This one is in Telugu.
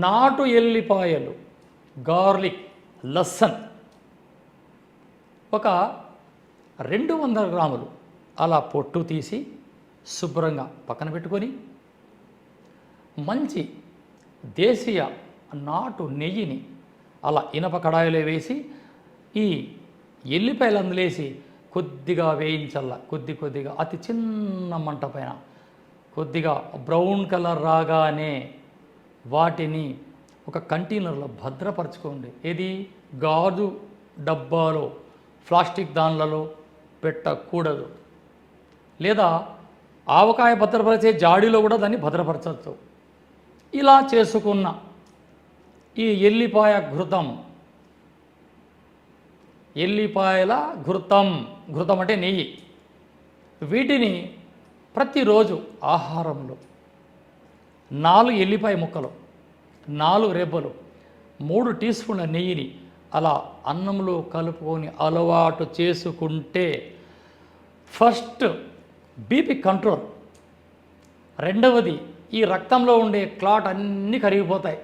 నాటు ఎల్లిపాయలు, గార్లిక్, లస్సన్ ఒక 200 గ్రాములు అలా పొట్టు తీసి శుభ్రంగా పక్కన పెట్టుకొని, మంచి దేశీయ నాటు నెయ్యిని అలా ఇనప కడాయిలో వేసి ఈ ఎల్లిపాయలు అందులేసి కొద్దిగా వేయించల్లా, కొద్దిగా అతి చిన్న మంట పైన కొద్దిగా బ్రౌన్ కలర్ రాగానే వాటిని ఒక కంటైనర్లో భద్రపరచుకోండి. ఏది గాజు డబ్బాలో, ప్లాస్టిక్ దానిలలో పెట్టకూడదు. లేదా ఆవకాయ భద్రపరిచే జాడీలో కూడా దాన్ని భద్రపరచవచ్చు. ఇలా చేసుకున్న ఈ ఎల్లిపాయ ఘృతం, ఎల్లిపాయల ఘృతం, ఘృతం అంటే నెయ్యి, వీటిని ప్రతిరోజు ఆహారంలో 4 ఎల్లిపాయ ముక్కలు, 4 రెబ్బలు, 3 టీ స్పూన్ల నెయ్యిని అలా అన్నంలో కలుపుకొని అలవాటు చేసుకుంటే ఫస్ట్ బీపీ కంట్రోల్, రెండవది ఈ రక్తంలో ఉండే క్లాట్ అన్నీ కరిగిపోతాయి.